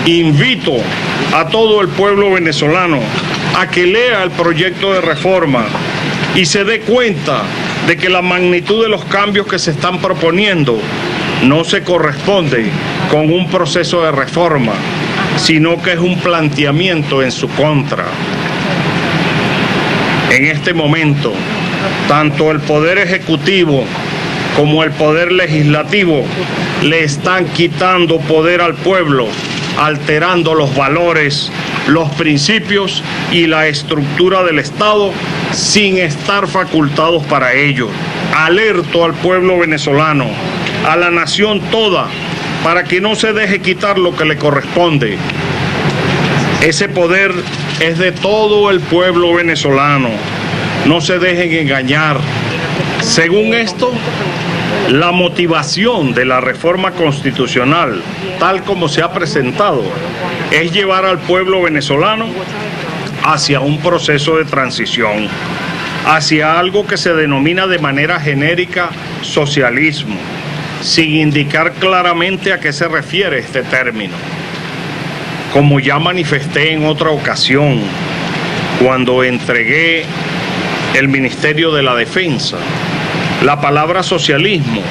Invito a todo el pueblo venezolano a que lea el proyecto de reforma y se dé cuenta de que la magnitud de los cambios que se están proponiendo no se corresponde con un proceso de reforma, sino que es un planteamiento en su contra. En este momento, tanto el Poder Ejecutivo como el Poder Legislativo le están quitando poder al pueblo, alterando los valores, los principios y la estructura del Estado sin estar facultados para ello. Alerto al pueblo venezolano, a la nación toda, para que no se deje quitar lo que le corresponde. Ese poder es de todo el pueblo venezolano. No se dejen engañar. Según esto, la motivación de la reforma constitucional, tal como se ha presentado, es llevar al pueblo venezolano hacia un proceso de transición, hacia algo que se denomina de manera genérica socialismo, sin indicar claramente a qué se refiere este término. Como ya manifesté en otra ocasión, cuando entregué el Ministerio de la Defensa, la palabra socialismo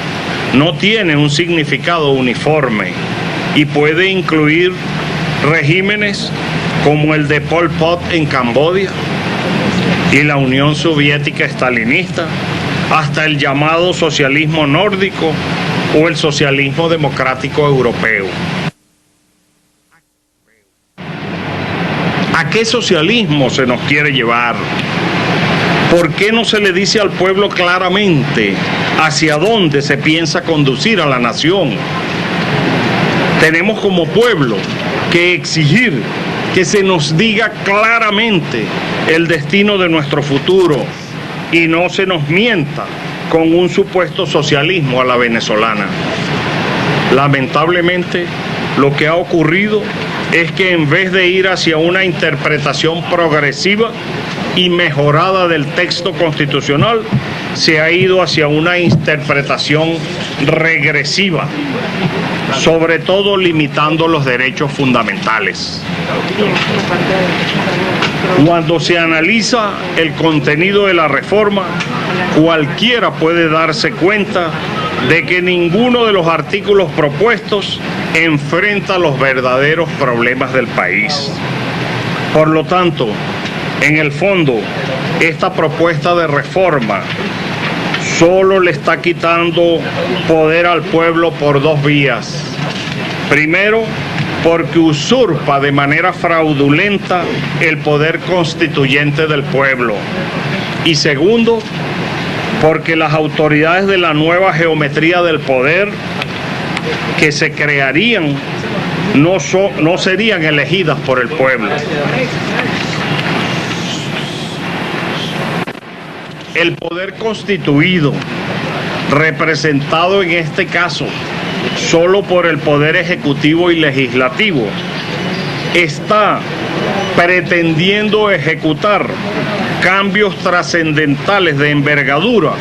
no tiene un significado uniforme y puede incluir regímenes como el de Pol Pot en Camboya y la Unión Soviética estalinista, hasta el llamado socialismo nórdico o el socialismo democrático europeo. ¿A qué socialismo se nos quiere llevar? ¿Por qué no se le dice al pueblo claramente hacia dónde se piensa conducir a la nación? Tenemos como pueblo que exigir que se nos diga claramente el destino de nuestro futuro y no se nos mienta con un supuesto socialismo a la venezolana. Lamentablemente, lo que ha ocurrido es que en vez de ir hacia una interpretación progresiva y mejorada del texto constitucional, se ha ido hacia una interpretación regresiva, sobre todo limitando los derechos fundamentales. Cuando se analiza el contenido de la reforma, cualquiera puede darse cuenta de que ninguno de los artículos propuestos enfrenta los verdaderos problemas del país. Por lo tanto, en el fondo, esta propuesta de reforma solo le está quitando poder al pueblo por dos vías. Primero, porque usurpa de manera fraudulenta el poder constituyente del pueblo. Y segundo, porque las autoridades de la nueva geometría del poder que se crearían no serían elegidas por el pueblo. El poder constituido, representado en este caso solo por el Poder Ejecutivo y Legislativo, está pretendiendo ejecutar cambios trascendentales de envergadura,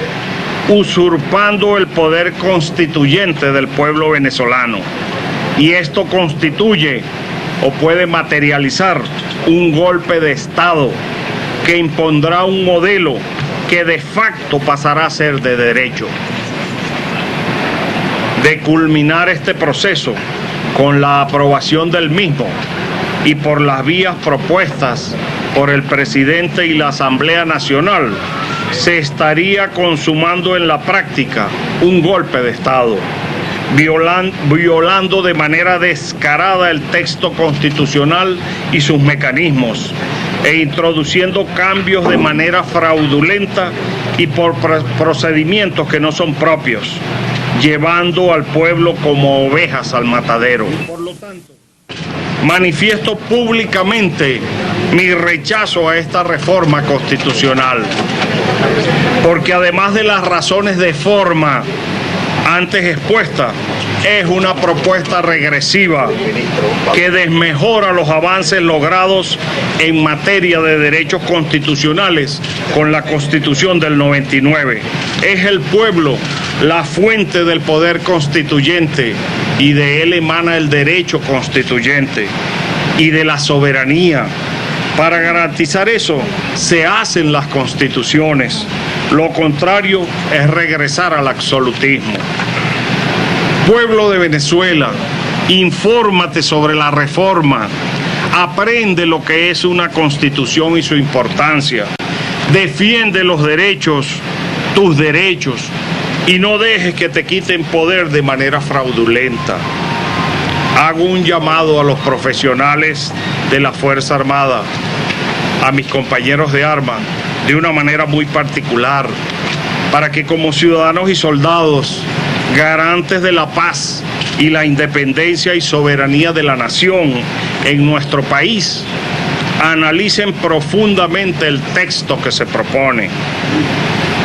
usurpando el poder constituyente del pueblo venezolano. Y esto constituye o puede materializar un golpe de Estado que impondrá un modelo que de facto pasará a ser de derecho. De culminar este proceso con la aprobación del mismo y por las vías propuestas por el presidente y la Asamblea Nacional, se estaría consumando en la práctica un golpe de Estado, violando de manera descarada el texto constitucional y sus mecanismos, e introduciendo cambios de manera fraudulenta y por procedimientos que no son propios, llevando al pueblo como ovejas al matadero. Por lo tanto, manifiesto públicamente mi rechazo a esta reforma constitucional, porque además de las razones de forma, antes expuesta es una propuesta regresiva que desmejora los avances logrados en materia de derechos constitucionales con la Constitución del 99. Es el pueblo la fuente del poder constituyente y de él emana el derecho constituyente y de la soberanía. Para garantizar eso se hacen las constituciones. Lo contrario es regresar al absolutismo. Pueblo de Venezuela, infórmate sobre la reforma, aprende lo que es una constitución y su importancia, defiende los derechos, tus derechos, y no dejes que te quiten poder de manera fraudulenta. Hago un llamado a los profesionales de la Fuerza Armada, a mis compañeros de armas, de una manera muy particular, para que como ciudadanos y soldados, garantes de la paz y la independencia y soberanía de la nación en nuestro país, analicen profundamente el texto que se propone,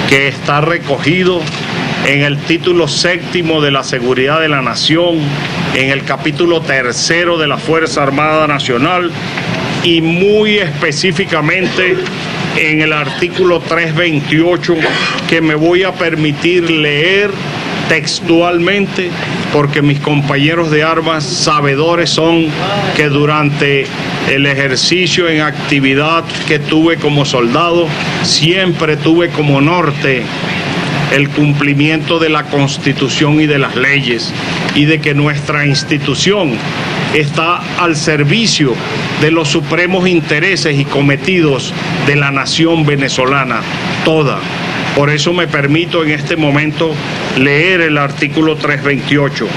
que está recogido en el título 7º de la Seguridad de la Nación, en el capítulo 3 de la Fuerza Armada Nacional y muy específicamente en el artículo 328, que me voy a permitir leer textualmente porque mis compañeros de armas sabedores son que durante el ejercicio en actividad que tuve como soldado, siempre tuve como norte el cumplimiento de la Constitución y de las leyes, y de que nuestra institución está al servicio de los supremos intereses y cometidos de la nación venezolana toda. Por eso me permito en este momento leer el artículo 328.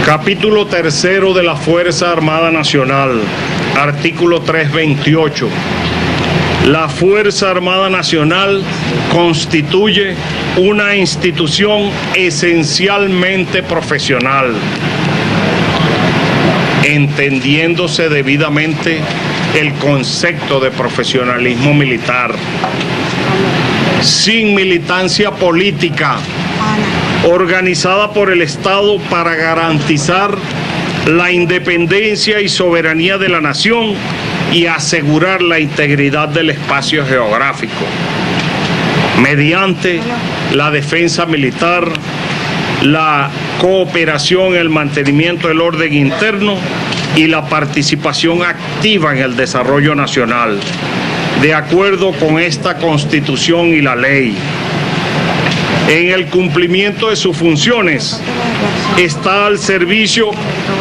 Capítulo 3 de la Fuerza Armada Nacional, artículo 328. La Fuerza Armada Nacional constituye una institución esencialmente profesional, entendiéndose debidamente el concepto de profesionalismo militar, sin militancia política, organizada por el Estado para garantizar la independencia y soberanía de la nación y asegurar la integridad del espacio geográfico, mediante la defensa militar, la cooperación, el mantenimiento del orden interno y la participación activa en el desarrollo nacional, de acuerdo con esta Constitución y la ley. En el cumplimiento de sus funciones, está al servicio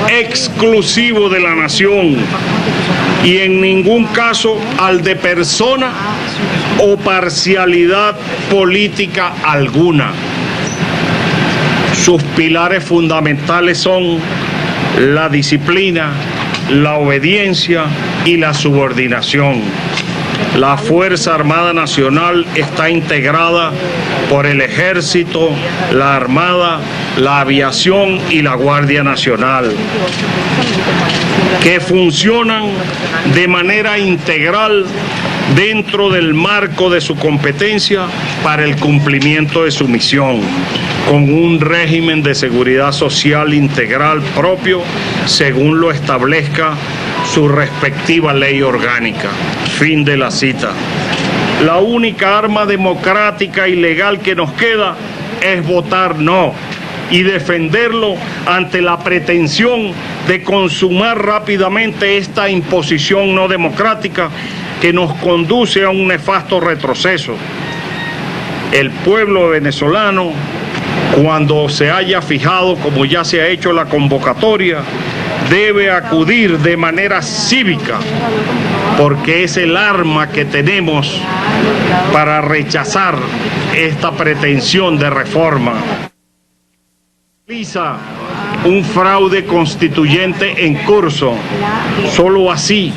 exclusivo de la nación y en ningún caso al de persona o parcialidad política alguna. Sus pilares fundamentales son la disciplina, la obediencia y la subordinación. La Fuerza Armada Nacional está integrada por el Ejército, la Armada, la Aviación y la Guardia Nacional, que funcionan de manera integral dentro del marco de su competencia para el cumplimiento de su misión, con un régimen de seguridad social integral propio según lo establezca su respectiva ley orgánica. Fin de la cita. La única arma democrática y legal que nos queda es votar no y defenderlo ante la pretensión de consumar rápidamente esta imposición no democrática que nos conduce a un nefasto retroceso. El pueblo venezolano, cuando se haya fijado, como ya se ha hecho la convocatoria, debe acudir de manera cívica, porque es el arma que tenemos para rechazar esta pretensión de reforma. Realiza un fraude constituyente en curso. Solo así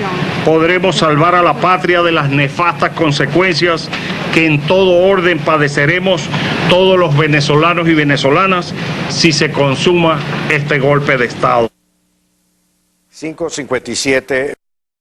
podremos salvar a la patria de las nefastas consecuencias que en todo orden padeceremos todos los venezolanos y venezolanas si se consuma este golpe de Estado. 5:57